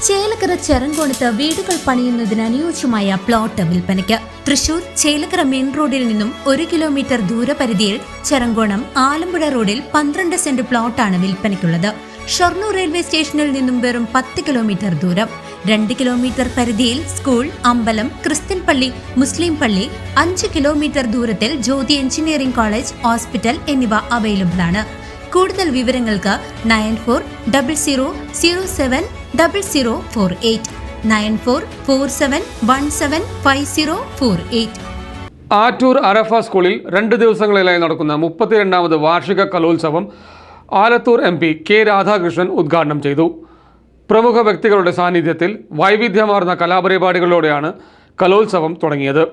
ചേലക്കര ചെറങ്കോണത്ത് വീടുകൾ പണിയുന്നതിന് അനുയോജ്യമായ പ്ലോട്ട് വിൽപ്പനയ്ക്ക്. തൃശൂർ ചേലക്കര മെയിൻ റോഡിൽ നിന്നും 1 കിലോമീറ്റർ ദൂരപരിധിയിൽ ചെറങ്കോണം ആലമ്പുഴ റോഡിൽ 12 സെന്റ് പ്ലോട്ടാണ് വിൽപ്പനയ്ക്കുള്ളത്. ഷൊർണൂർ റെയിൽവേ സ്റ്റേഷനിൽ നിന്നും വെറും 10 കിലോമീറ്റർ ദൂരം. 2 കിലോമീറ്റർ പരിധിയിൽ സ്കൂൾ, അമ്പലം, ക്രിസ്ത്യൻ പള്ളി, മുസ്ലിം പള്ളി. 5 കിലോമീറ്റർ ദൂരത്തിൽ ജ്യോതി എഞ്ചിനീയറിംഗ് കോളേജ്, ഹോസ്പിറ്റൽ എന്നിവ അവൈലബിൾ ആണ്. കൂടുതൽ വിവരങ്ങൾക്ക് 9400070048 9447175048. ആറ്റൂർ അറഫ സ്കൂളിൽ 2 ദിവസങ്ങളിലായി നടക്കുന്ന 32ാമത് വാർഷിക കലോത്സവം ആലത്തൂർ MP കെ രാധാകൃഷ്ണൻ ഉദ്ഘാടനം ചെയ്തു. പ്രമുഖ വ്യക്തികളുടെ സാന്നിധ്യത്തിൽ വൈവിധ്യമാർന്ന കലാപരിപാടികളോടെയാണ് കലോത്സവം തുടങ്ങിയത്.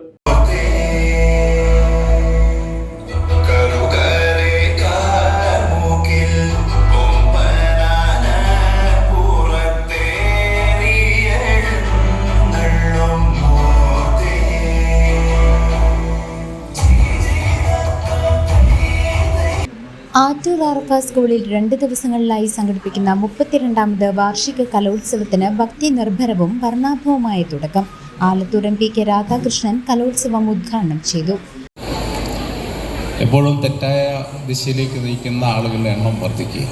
ആറ്റൂർ അറഫ സ്കൂളിൽ 2 ദിവസങ്ങളിലായി സംഘടിപ്പിക്കുന്ന 32ാമത് വാർഷിക കലോത്സവത്തിന് ഭക്തി നിർഭരവും വർണ്ണാഭവുമായ തുടക്കം. ആലത്തൂർ MP കെ രാധാകൃഷ്ണൻ കലോത്സവം ഉദ്ഘാടനം ചെയ്തു. എപ്പോഴും തെറ്റായ ദിശയിലേക്ക് നയിക്കുന്ന ആളുകളുടെ എണ്ണം വർദ്ധിക്കുക,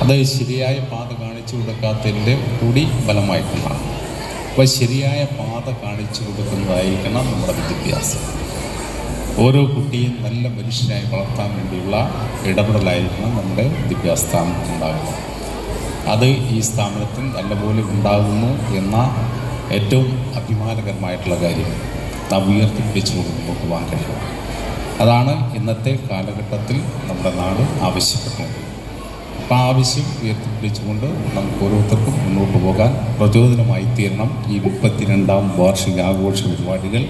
അത് ശരിയായ പാത കാണിച്ചു കൊടുക്കാത്തതിൻ്റെ കൂടി ഫലമായിട്ടുണ്ടാകും. അപ്പോൾ ശരിയായ പാത കാണിച്ചു കൊടുക്കുന്നതായിരിക്കണം നമ്മുടെ വിദ്യാഭ്യാസം. ഓരോ കുട്ടിയും നല്ല മനുഷ്യനായി വളർത്താൻ വേണ്ടിയുള്ള ഇടപെടലായിരിക്കണം നമ്മുടെ വിദ്യാഭ്യാസ സ്ഥാപനത്തിനുണ്ടാകുന്നത്. അത് ഈ സ്ഥാപനത്തിൽ നല്ലപോലെ ഉണ്ടാകുന്നു എന്ന ഏറ്റവും അഭിമാനകരമായിട്ടുള്ള കാര്യം നാം ഉയർത്തിപ്പിടിച്ചുകൊണ്ട് മുന്നോട്ട് പോകാൻ കഴിയും. അതാണ് ഇന്നത്തെ കാലഘട്ടത്തിൽ നമ്മുടെ നാട് ആവശ്യപ്പെടുന്നത്. അപ്പോൾ ആവശ്യം ഉയർത്തിപ്പിടിച്ചുകൊണ്ട് നമുക്ക് ഓരോരുത്തർക്കും മുന്നോട്ട് പോകാൻ പ്രചോദനമായി തീരണം ഈ 32ാം വാർഷികാഘോഷ പരിപാടികൾ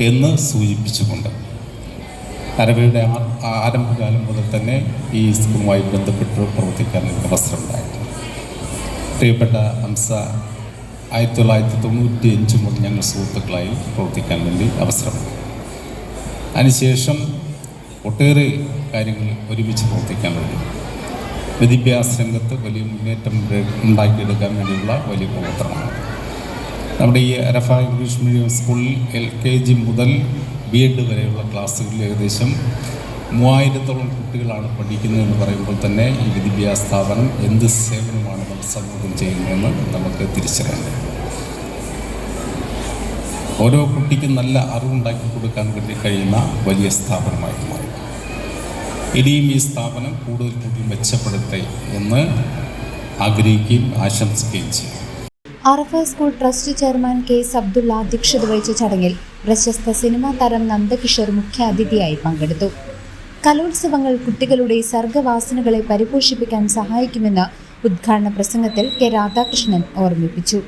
എന്ന് സൂചിപ്പിച്ചുകൊണ്ട് അറബയുടെ ആരംഭകാലം മുതൽ തന്നെ ഈ സ്കൂളുമായി ബന്ധപ്പെട്ട് പ്രവർത്തിക്കാൻ എനിക്ക് അവസരമുണ്ടായിരുന്നു. പ്രിയപ്പെട്ട ഹംസ 1995 മുതൽ ഞങ്ങൾ സുഹൃത്തുക്കളായി പ്രവർത്തിക്കാൻ വേണ്ടി അവസരമുണ്ട്. അതിനുശേഷം ഒട്ടേറെ കാര്യങ്ങൾ ഒരുമിച്ച് പ്രവർത്തിക്കാൻ വേണ്ടി വിദ്യാഭ്യാസ രംഗത്ത് വലിയ മുന്നേറ്റം ഉണ്ടാക്കിയെടുക്കാൻ വേണ്ടിയുള്ള വലിയ പ്രവർത്തനമാണ്. നമ്മുടെ ഈ അറഫ ഇംഗ്ലീഷ് മീഡിയം സ്കൂളിൽ LKG മുതൽ B.Ed വരെയുള്ള ക്ലാസ്സുകളിൽ ഏകദേശം 3000-ഓളം കുട്ടികളാണ് പഠിക്കുന്നതെന്ന് പറയുമ്പോൾ തന്നെ ഈ വിദ്യാഭ്യാസ സ്ഥാപനം എന്ത് സേവനമാണ് നമ്മൾ സമൂഹം ചെയ്യുന്നതെന്ന് നമുക്ക് തിരിച്ചറിയാൻ. ഓരോ കുട്ടിക്കും നല്ല അറിവുണ്ടാക്കി കൊടുക്കാൻ വേണ്ടി കഴിയുന്ന വലിയ സ്ഥാപനമായി മാറി. ഇനിയും ഈ സ്ഥാപനം കൂടുതൽ മെച്ചപ്പെടട്ടെ എന്ന് ആഗ്രഹിക്കുകയും ആശംസിക്കുകയും ചെയ്യും. Arafa school trust chairman KS Abdulla അധ്യക്ഷത വഹിച്ച ചടങ്ങിൽ പ്രശസ്ത സിനിമാ താരം നന്ദകിഷോർ മുഖ്യാതിഥിയായി പങ്കെടുത്തു. കലോത്സവങ്ങൾ കുട്ടികളുടെ സർഗവാസനകളെ പരിപോഷിപ്പിക്കാൻ സഹായിക്കുമെന്ന് ഉദ്ഘാടന പ്രസംഗത്തിൽ കെ രാധാകൃഷ്ണൻ ഓർമ്മിപ്പിച്ചു.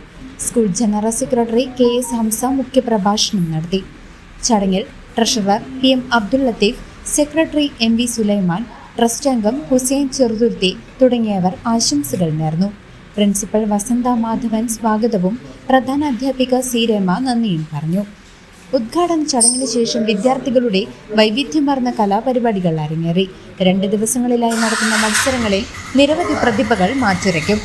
School general secretary KS Hamsa മുഖ്യപ്രഭാഷണം നടത്തി. ചടങ്ങിൽ treasurer PM Abdul Latheef, secretary MV Sulaiman, trust അംഗം ഹുസൈൻ ചെറുതുരുത്തി തുടങ്ങിയവർ ആശംസകൾ നേർന്നു. പ്രിൻസിപ്പൽ വസന്ത മാധവൻ സ്വാഗതവും പ്രധാന അധ്യാപിക C രമ നന്ദിയും പറഞ്ഞു. ഉദ്ഘാടന ചടങ്ങിന് ശേഷം വിദ്യാർത്ഥികളുടെ വൈവിധ്യമാർന്ന കലാപരിപാടികൾ അരങ്ങേറി. 2 ദിവസങ്ങളിലായി നടക്കുന്ന മത്സരങ്ങളിൽ നിരവധി പ്രതിഭകൾ മാറ്റുരയ്ക്കും.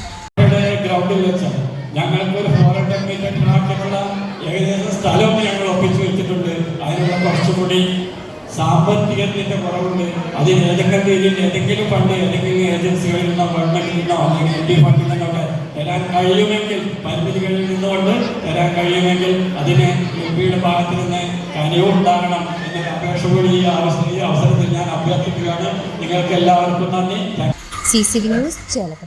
സാമ്പത്തികത്തിൻ്റെ കുറവുണ്ട്. അതിന് ഏതെങ്കിലും രീതിയിൽ ഏതെങ്കിലും ഫണ്ട് ഏതെങ്കിലും ഏജൻസികളിൽ നിന്നോ ഗവൺമെൻറ്റിൽ നിന്നോ അല്ലെങ്കിൽ ഇന്ത്യ ഫണ്ടിൽ നിന്നൊക്കെ തരാൻ കഴിയുമെങ്കിൽ, പരിമിതികളിൽ നിന്നുകൊണ്ട് തരാൻ കഴിയുമെങ്കിൽ അതിന് MPയുടെ ഭാഗത്ത് നിന്ന് കനിവുണ്ടാകണം എന്നൊരു അപേക്ഷ കൂടി ഈ അവസരത്തിൽ ഞാൻ അഭ്യർത്ഥിക്കുകയാണ്. നിങ്ങൾക്ക് എല്ലാവർക്കും നന്ദി. CCV news Chelakkara.